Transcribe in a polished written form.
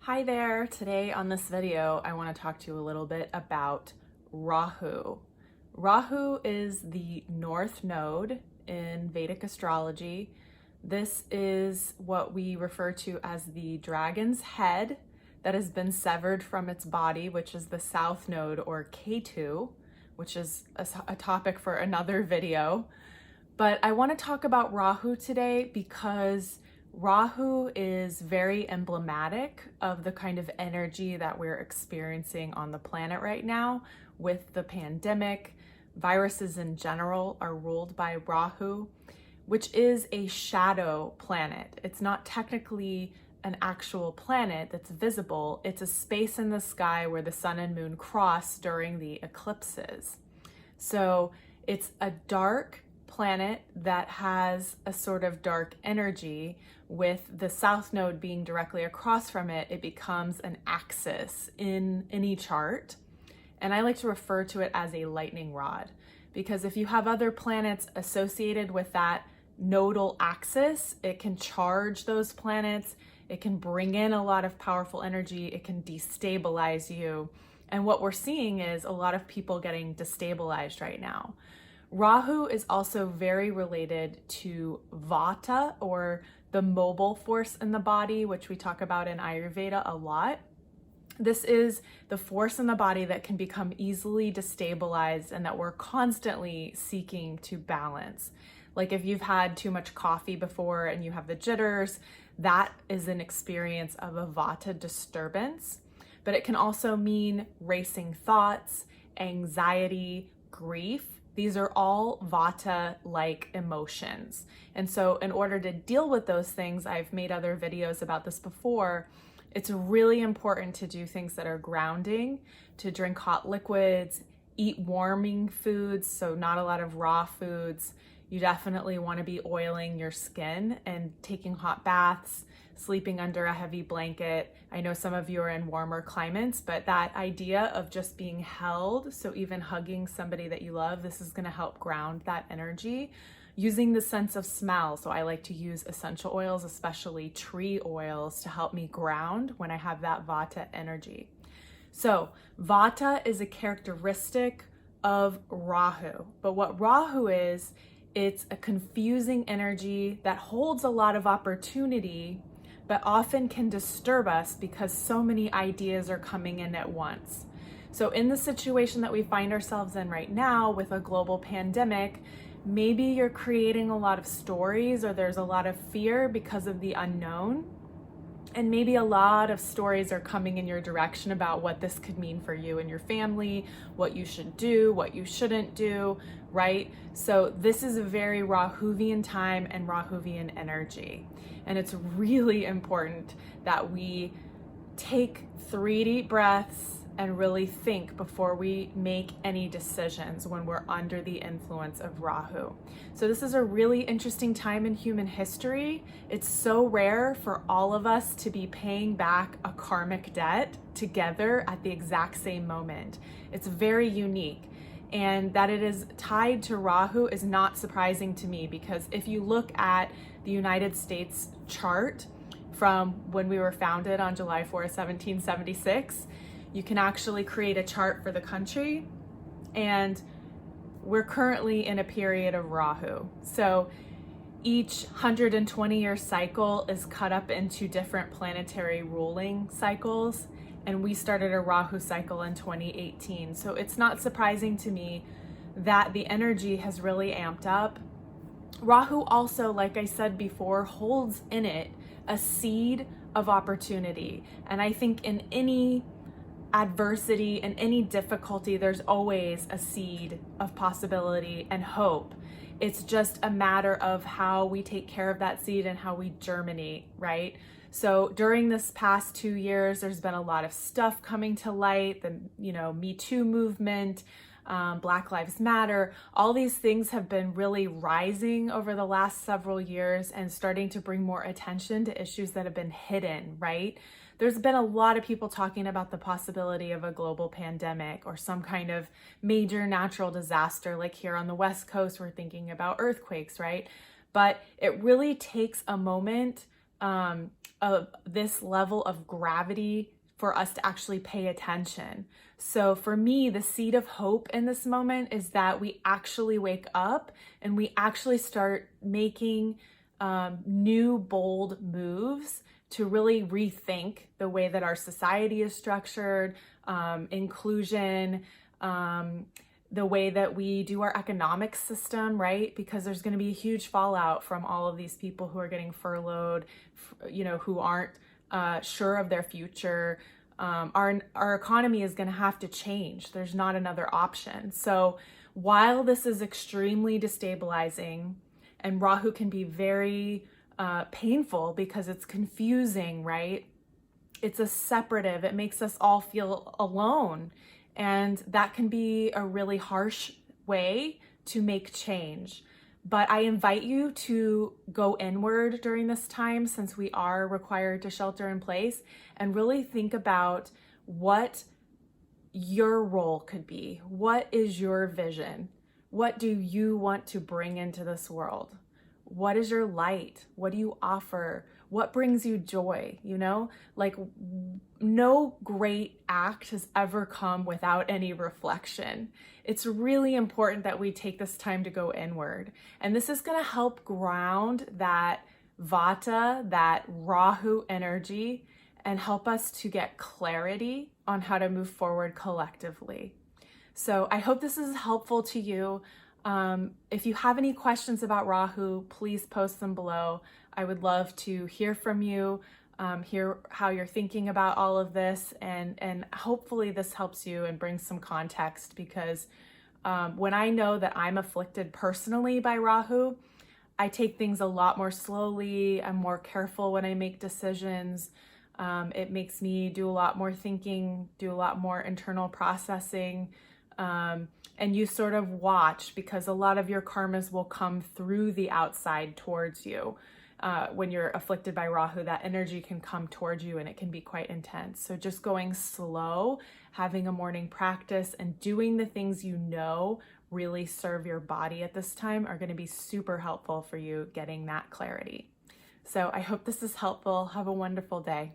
Hi there. Today on this video, I want to talk to you a little bit about Rahu. Rahu is the north node in Vedic astrology. This is what we refer to as the dragon's head that has been severed from its body, which is the south node, or Ketu, which is a topic for another video. But I want to talk about Rahu today because Rahu is very emblematic of the kind of energy that we're experiencing on the planet right now with the pandemic. Viruses in general are ruled by Rahu, which is a shadow planet. It's not technically an actual planet that's visible. It's a space in the sky where the sun and moon cross during the eclipses. So it's a dark planet that has a sort of dark energy. With the south node being directly across from it, it becomes an axis in any chart. And I like to refer to it as a lightning rod, because if you have other planets associated with that nodal axis, it can charge those planets, it can bring in a lot of powerful energy, it can destabilize you. And what we're seeing is a lot of people getting destabilized right now. Rahu is also very related to Vata, or the mobile force in the body, which we talk about in Ayurveda a lot. This is the force in the body that can become easily destabilized and that we're constantly seeking to balance. Like if you've had too much coffee before and you have the jitters, that is an experience of a Vata disturbance. But it can also mean racing thoughts, anxiety, grief. These are all Vata-like emotions. And so in order to deal with those things, I've made other videos about this before, it's really important to do things that are grounding, to drink hot liquids, eat warming foods, so not a lot of raw foods. You definitely want to be oiling your skin and taking hot baths, sleeping under a heavy blanket. I know some of you are in warmer climates, but that idea of just being held, so even hugging somebody that you love, this is going to help ground that energy. Using the sense of smell, so I like to use essential oils, especially tree oils, to help me ground when I have that Vata energy. So Vata is a characteristic of Rahu, but what Rahu is, it's a confusing energy that holds a lot of opportunity, but often can disturb us because so many ideas are coming in at once. So in the situation that we find ourselves in right now with a global pandemic, maybe you're creating a lot of stories, or there's a lot of fear because of the unknown. And maybe a lot of stories are coming in your direction about what this could mean for you and your family, what you should do, what you shouldn't do, right? So this is a very Rahuvian time and Rahuvian energy. And it's really important that we take 3 deep breaths and really think before we make any decisions when we're under the influence of Rahu. So this is a really interesting time in human history. It's so rare for all of us to be paying back a karmic debt together at the exact same moment. It's very unique. And that it is tied to Rahu is not surprising to me, because if you look at the United States chart from when we were founded on July 4th, 1776, you can actually create a chart for the country, and we're currently in a period of Rahu. So each 120-year cycle is cut up into different planetary ruling cycles, and we started a Rahu cycle in 2018. So it's not surprising to me that the energy has really amped up. Rahu also, like I said before, holds in it a seed of opportunity. And I think in any adversity and any difficulty, there's always a seed of possibility and hope. It's just a matter of how we take care of that seed and how we germinate, right? So during this past 2 years, there's been a lot of stuff coming to light, the Me Too movement, Black Lives Matter. All these things have been really rising over the last several years and starting to bring more attention to issues that have been hidden, right? There's been a lot of people talking about the possibility of a global pandemic or some kind of major natural disaster. Like here on the West Coast, we're thinking about earthquakes, right? But it really takes a moment of this level of gravity for us to actually pay attention. So for me, the seed of hope in this moment is that we actually wake up and we actually start making new bold moves to really rethink the way that our society is structured, inclusion, the way that we do our economic system, right? Because there's going to be a huge fallout from all of these people who are getting furloughed, who aren't sure of their future. Our economy is going to have to change. There's not another option. So while this is extremely destabilizing, and Rahu can be very painful because it's confusing, right? It's a separative. It makes us all feel alone. And that can be a really harsh way to make change. But I invite you to go inward during this time, since we are required to shelter in place, and really think about what your role could be. What is your vision? What do you want to bring into this world? What is your light? What do you offer? What brings you joy? Like, no great act has ever come without any reflection. It's really important that we take this time to go inward. And this is going to help ground that Vata, that Rahu energy, and help us to get clarity on how to move forward collectively. So I hope this is helpful to you. If you have any questions about Rahu, please post them below. I would love to hear from you, hear how you're thinking about all of this, and hopefully this helps you and brings some context, because when I know that I'm afflicted personally by Rahu, I take things a lot more slowly. I'm more careful when I make decisions. It makes me do a lot more thinking, do a lot more internal processing. And you sort of watch, because a lot of your karmas will come through the outside towards you. When you're afflicted by Rahu, that energy can come towards you and it can be quite intense. So just going slow, having a morning practice, and doing the things really serve your body at this time are going to be super helpful for you getting that clarity. So I hope this is helpful. Have a wonderful day.